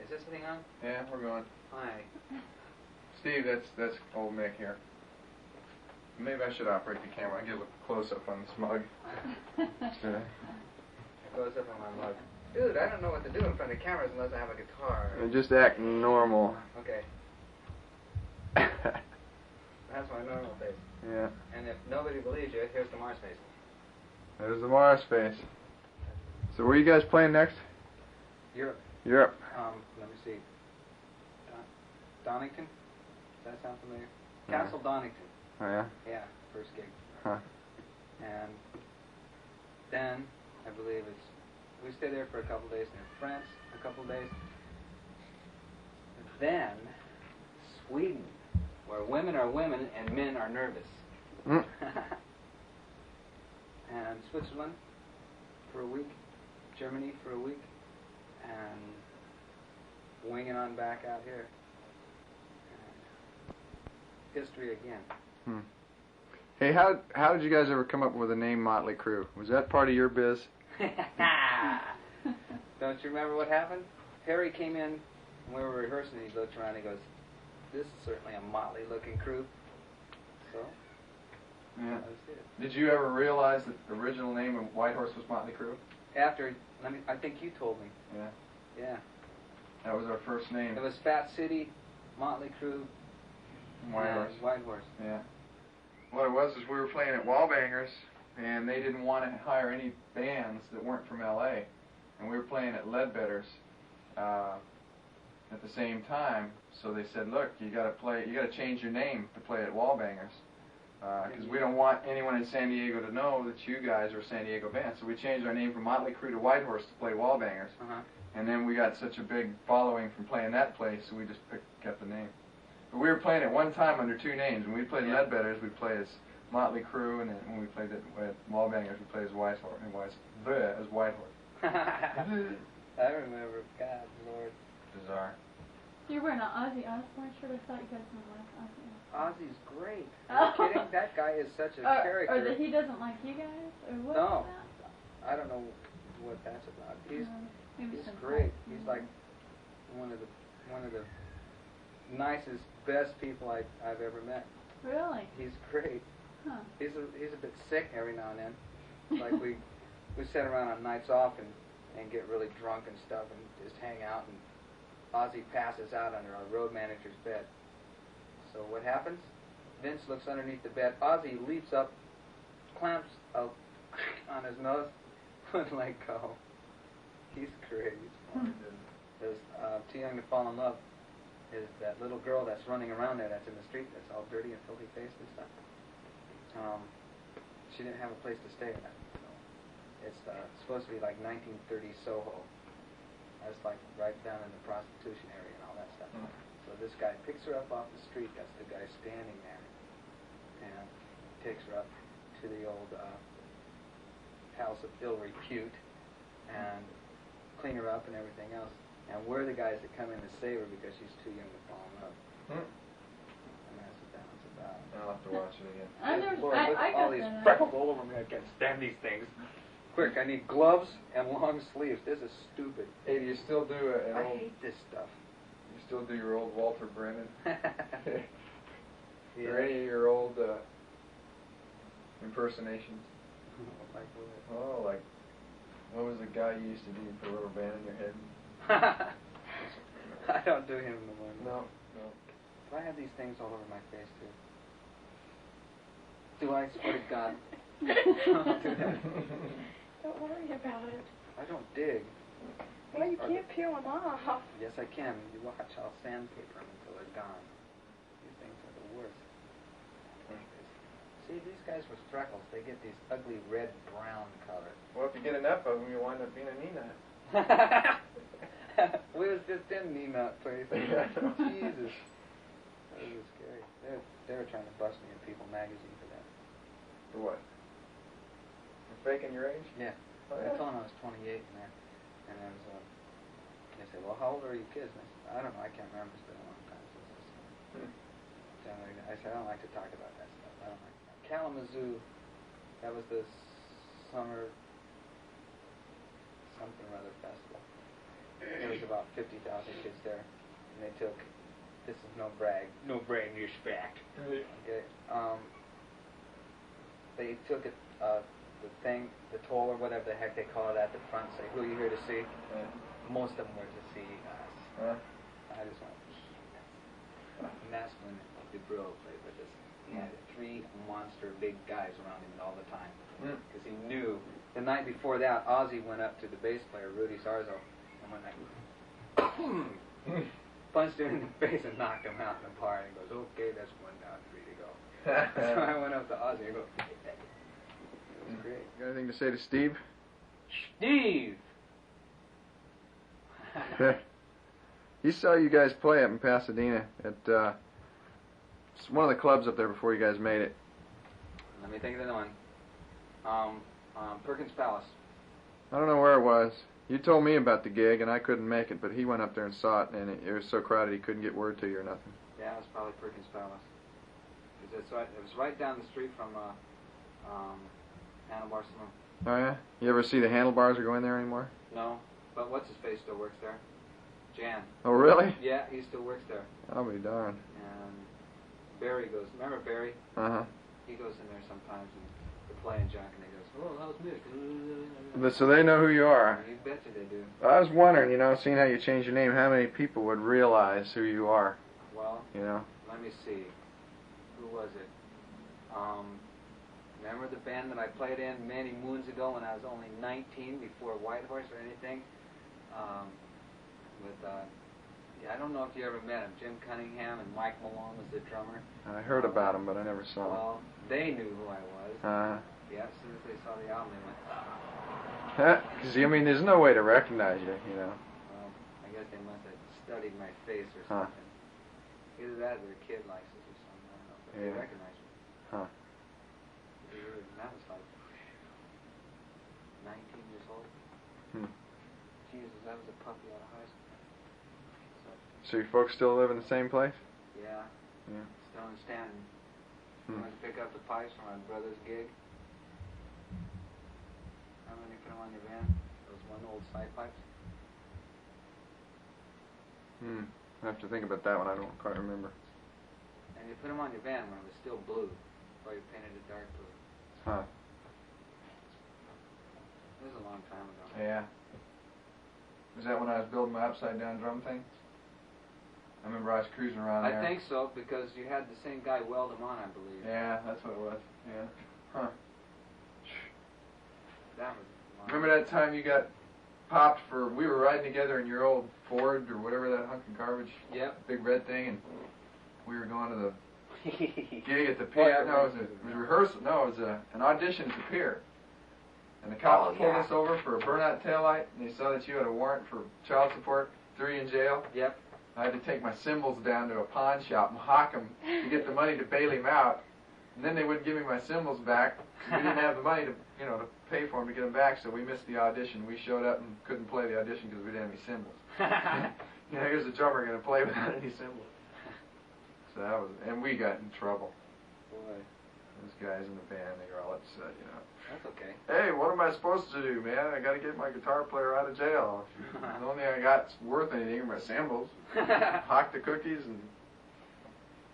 Is this thing on? Yeah, we're going. Hi. Steve, that's old Mick here. Maybe I should operate the camera. I get a close-up on this mug. Should I? Close up on my mug. Dude, I don't know what to do in front of cameras unless I have a guitar. Just act normal. Okay. That's my normal face. Yeah. And if nobody believes you, here's the Mars face. There's the Mars face. So where are you guys playing next? Europe. Europe. Let me see. Donington? Does that sound familiar? Castle Donington. Oh, yeah? Yeah, first gig. Huh. And then, I believe we stay there for a couple days, and in France a couple days. Then, Sweden, where women are women and men are nervous. Mm. And Switzerland for a week, Germany for a week, and winging on back out here. And history again. Hmm. Hey, how did you guys ever come up with the name Motley Crue? Was that part of your biz? Don't you remember what happened? Harry came in, and we were rehearsing, he looked around and he goes, this is certainly a motley-looking crew. So, Yeah. that was it. Did you ever realize that the original name of Whitehorse was Motley Crue? After, I think you told me. Yeah. Yeah. That was our first name. It was Fat City, Motley Crue, Whitehorse. and Whitehorse. Yeah. What it was is we were playing at Wallbangers, and they didn't want to hire any bands that weren't from L.A. And we were playing at Ledbetter's at the same time. So they said, "Look, you got to change your name to play at Wallbangers, because we don't want anyone in San Diego to know that you guys are a San Diego band." So we changed our name from Motley Crue to Whitehorse to play Wallbangers. And then we got such a big following from playing that place, so we just kept the name. But we were playing at one time under two names. When we played Ledbetter's, we'd play as Motley Crue, and then when we played at Wallbangers, we played as Whitehorse. As Whitehorse. I remember. God, Lord. Bizarre. You're wearing an Ozzy Osbourne shirt. I thought you guys didn't like Ozzy Osbourne. Ozzy's great. Are you kidding? That guy is such a character. Or that he doesn't like you guys? Or what? No. I don't know what that's about. He's great. He's like one of the nicest, best people I've ever met. Really? He's great. Huh. He's a bit sick every now and then. Like we sit around on nights off and get really drunk and stuff and just hang out, and Ozzy passes out under our road manager's bed. So what happens? Vince looks underneath the bed. Ozzy leaps up, clamps on his nose, wouldn't let go. He's great. There's Too Young to Fall in Love is that little girl that's running around there that's in the street that's all dirty and filthy faced and stuff. She didn't have a place to stay at. So it's supposed to be like 1930 Soho. That's like right down in the prostitution area and all that stuff. So this guy picks her up off the street. That's the guy standing there, and takes her up to the old house of ill repute and clean her up and everything else. And we're the guys that come in to save her because she's too young to fall in love. And that's what that one's about. I'll have to watch it again. Lord, look at all these freckles all over me. I can't stand these things. Quick, I need gloves and long sleeves. This is stupid. Hey, do you still do I hate this stuff. You still do your old Walter Brennan? Yeah. Or any of your old impersonations? Like what? Oh, like, what was the guy you used to do for a rubber band in your head? I don't do him no more. No. Do I have these things all over my face too? Do I? Swear to God. Don't do that. Don't worry about it. I don't dig. Well, you can't peel them off. Yes, I can. You watch, I'll sandpaper them until they're gone. These things are the worst. See, these guys with freckles, they get these ugly red-brown colors. Well, if you get enough of them, you wind up being a Nina. We was just in Nina place. Jesus. That was scary. They were trying to bust me in People magazine for that. For what? For faking your age? Yeah. Oh, I yeah? told them I was 28 in there. And I was, they said, well, how old are you kids? And I said, I don't know, I can't remember. It's been a long time since this. I said, I don't like to talk about that stuff. I don't like that. Kalamazoo, that was the summer something or other festival. There was about 50,000 kids there, and they took. This is no brag. No brag, this fact. Okay. They took it, the thing, the toll or whatever the heck they call it at the front. Say, who are you here to see? Most of them were to see us. I just went. And that's when the Brill played with us. He had 3 monster big guys around him all the time. Because he knew. The night before that, Ozzy went up to the bass player, Rudy Sarzo, and went like, punched him in the face and knocked him out in the bar. And he goes, okay, that's 1 down, 3 to go. So I went up to Ozzy and go, it was great. You got anything to say to Steve? Steve! He saw you guys play up in Pasadena at one of the clubs up there before you guys made it. Let me think of the one. Perkins Palace. I don't know where it was. You told me about the gig, and I couldn't make it, but he went up there and saw it, and it was so crowded he couldn't get word to you or nothing. Yeah, it was probably Perkins Palace. It was right down the street from Handlebar Saloon. Oh, yeah? You ever see the Handlebars are going there anymore? No, but what's-his-face still works there. Jan. Oh, really? Yeah, he still works there. I'll be darned. And Barry goes, remember Barry? Uh-huh. He goes in there sometimes and they're playing junk and he goes, oh, that was Mick. But so they know who you are. You betcha they do. I was wondering, seeing how you changed your name, how many people would realize who you are? Well, let me see. Who was it? Remember the band that I played in many moons ago when I was only 19 before Whitehorse or anything? I don't know if you ever met him. Jim Cunningham and Mike Malone was the drummer. I heard about him, but I never saw him. Well, they knew who I was. Yeah, as soon as they saw the album, they went, Because, there's no way to recognize you, Well, I guess they must have studied my face or something. Either that or their kid likes us or something. I don't know. But they recognized me. And that was like 19 years old. Jesus, that was a puppy out of high school. So your folks still live in the same place? Yeah. Still in Stanton. Went to pick up the pipes from my brother's gig. Remember when you put them on your van? Those one old side pipes? I have to think about that one. I don't quite remember. And you put them on your van when it was still blue, before you painted it dark blue. This was a long time ago. Yeah. Was that when I was building my upside down drum thing? I remember I was cruising around there. I think so, because you had the same guy weld them on, I believe. Yeah, that's what it was. Yeah. That was remember that time you got popped we were riding together in your old Ford or whatever, that hunk of garbage? Yep. Big red thing, and we were going to the gig at the pier. No, it was a rehearsal. No, it was an audition at the pier. And the cop pulled us over for a burnout taillight, and he saw that you had a warrant for child support, 3 in jail. Yep. I had to take my cymbals down to a pawn shop and hawk them to get the money to bail him out. And then they wouldn't give me my cymbals back. We didn't have the money to pay for them to get them back, so we missed the audition. We showed up and couldn't play the audition because we didn't have any cymbals. Here's the drummer going to play without any cymbals. So that was, and we got in trouble. Boy. Those guys in the band, they were all upset, That's okay. Hey, what am I supposed to do, man? I got to get my guitar player out of jail. The only thing I got's worth anything are my cymbals. Hawk the cookies and...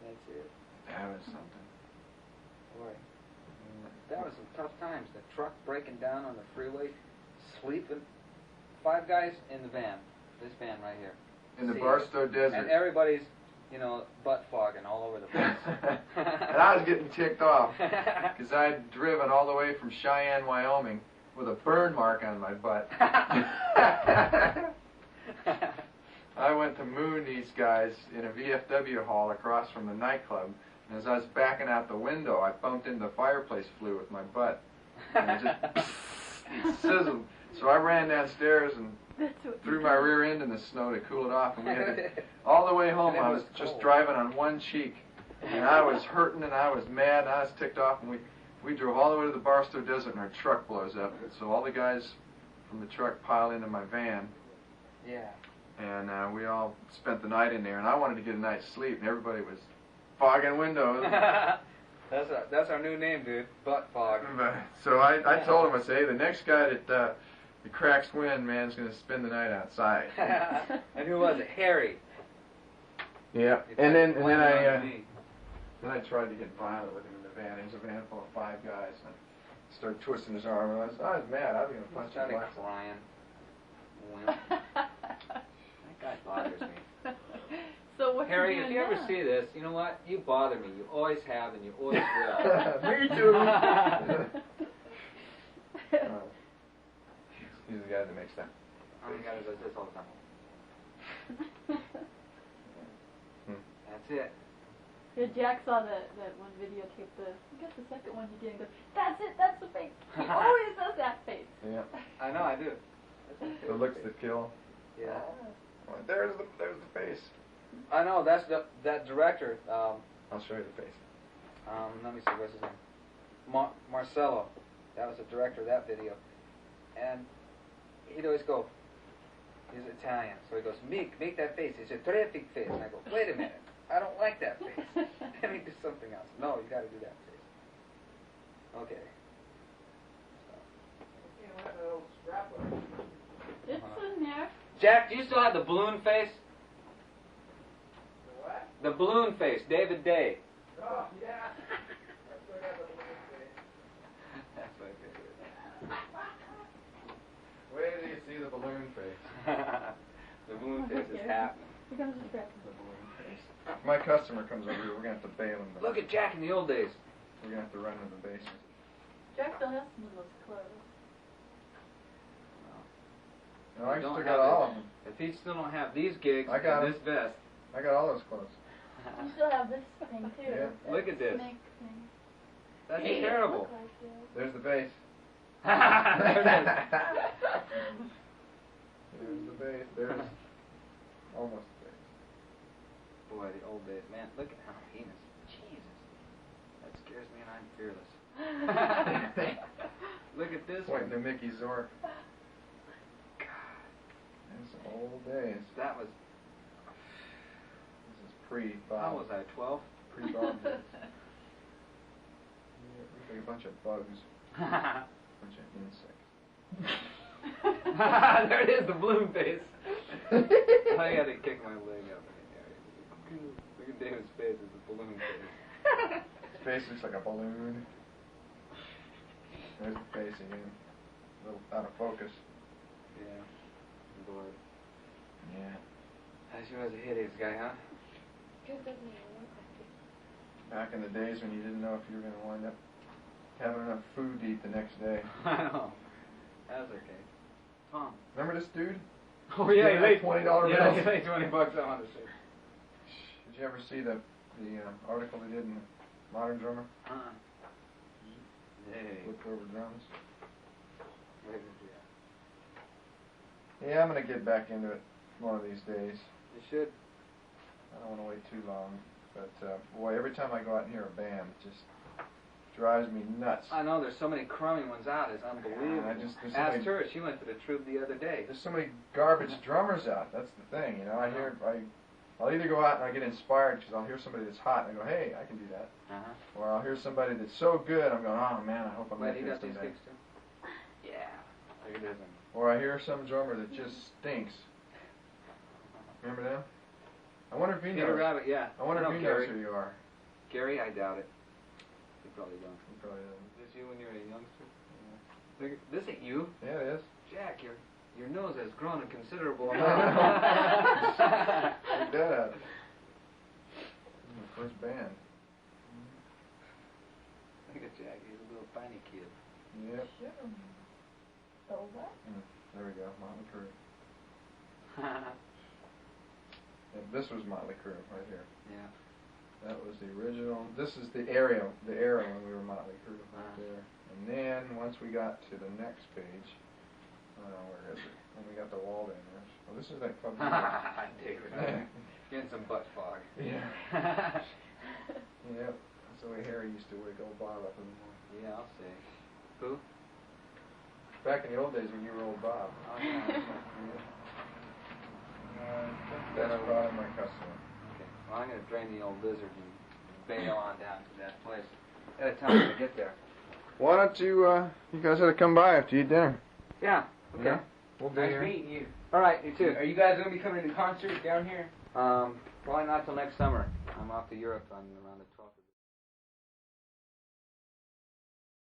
That's it. That was something. Boy. That was some tough times. The truck breaking down on the freeway, sleeping. 5 guys in the van. This van right here. In the Barstow Desert. And everybody's, butt fogging all over the place. And I was getting ticked off because I'd driven all the way from Cheyenne, Wyoming with a burn mark on my butt. I went to moon these guys in a VFW hall across from the nightclub, and as I was backing out the window, I bumped into the fireplace flue with my butt. And it just sizzled. So I ran downstairs and threw my rear end in the snow to cool it off, and we had to, all the way home I was just driving on one cheek, and I was hurting and I was mad and I was ticked off, and we drove all the way to the Barstow Desert and our truck blows up, so all the guys from the truck pile into my van. Yeah. And we all spent the night in there, and I wanted to get a night's sleep, and everybody was fogging windows. That's our new name, dude. Butt fog. So I told him, I said, hey, the next guy that the cracks wind, man's gonna spend the night outside. And who was it? Harry. Yeah. He And then blamed it on I me. then I tried to get violent with him in the van. He was a van full of 5 guys. And I started twisting his arm. And I was mad. I was gonna punch him. Started crying. Wimp. That guy bothers me. So what Harry, you if doing you ever now? see this, you know what? You bother me. You always have and you always will. Me too. He's the guy that makes that. Oh, the guy that does this all the time. That's it. Yeah, Jack saw that one videotape, I guess the second one you did, and goes, that's it, that's the face. He always does that face. Yeah. I know, I do. The looks that kill. Yeah. Oh, there's the face. I know, that's that director. I'll show you the face. Let me see, what's his name? Marcello. That was the director of that video. And he'd always go, he's Italian, so he goes, Mick, make that face. It's a terrific face. And I go, wait a minute, I don't like that face. Let me do something else. No, you got to do that face. Okay. It's in there. Jack, do you still have the balloon face? The what? The balloon face, David Day. Oh, yeah. That's what I got the balloon face. That's my favorite. Wait till you see the balloon face. The balloon face is happening. Here comes the strap. The balloon face. My customer comes over here. We're going to have to bail him. Look at Jack in the old days. We're going to have to run into the basement. Jack still has some of those clothes. No, I Don't still have got all of this. them. If he still don't have these gigs I got and this vest. I got all those clothes. You still have this thing too. Yeah. That Look at this. snake thing. That's It terrible. look like it. There's the base. There it is. There's the base. There's almost the base. Boy, the old days, man. Look at how heinous. Jesus. That scares me and I'm fearless. Look at this Pointing to one. Mickey Zork. God, That's old days. that was, This is pre-Bob. how was I, 12? Pre-Bob days. Yeah, looks like a bunch of bugs. Bunch of insects. There it is, the balloon face. I had to kick my leg up. Look at David's face, it's a balloon face. His face looks like a balloon. There's the face again. A little out of focus. Yeah, boy. Yeah. She was a hideous guy, huh? Back in the days when you didn't know if you were going to wind up having enough food to eat the next day. I know. That's okay. Tom. Remember this dude? Oh yeah, he Yeah, laid $20 Yeah, bills. he laid $20 on the shit. Did you ever see the article they did in Modern Drummer? Hey. Flipped over drums. Yeah. Yeah, I'm going to get back into it one of these days. You should. I don't want to wait too long. But, boy, every time I go out and hear a band, it just drives me nuts. I know, there's so many crummy ones out, it's unbelievable. there's so Asked many- her, she went to the Troupe the other day. There's so many garbage drummers out. That's the thing, you know. I'll either go out and I get inspired because I'll hear somebody that's hot and I go, hey, I can do that. Or I'll hear somebody that's so good, I'm going, oh man, I hope I'm Wait, going he to got do these someday. gigs too? Yeah. Look at this one. Or I hear some drummer that just stinks. Remember them? I wonder if he Peter knows. Rabbit, yeah. I wonder know if he Gary. knows who you are. Gary, I doubt it. He probably don't. He probably doesn't. Is this you when you were a youngster? Look, this ain't you. Yeah, it is. Jack, your nose has grown a considerable Look amount. at that. First band. Look at Jack, he's a little tiny kid. Yep. So what? There we go. Motley Crue. Yeah, this was Motley Crue right here. Yeah. That was the original. This is the era when we were Motley Crue right there. And then once we got to the next page, where is it? When we got the wall bangers. Oh, this is that club. David, getting some butt fog. Yeah. Yep. That's the way Harry used to wake old Bob up in the morning. Yeah, I'll say. Who? Back in the old days when you were old Bob. Oh, yeah. That's probably my customer. Okay. Well, I'm going to drain the old lizard and bail on down to that place. At a time to get there. Why don't you guys had to come by after you eat dinner? Yeah. Okay. Yeah, we'll be Nice here. meeting you. All right, you too. Are you guys gonna be coming to the concert down here? Probably not till next summer. I'm off to Europe on around the 12th of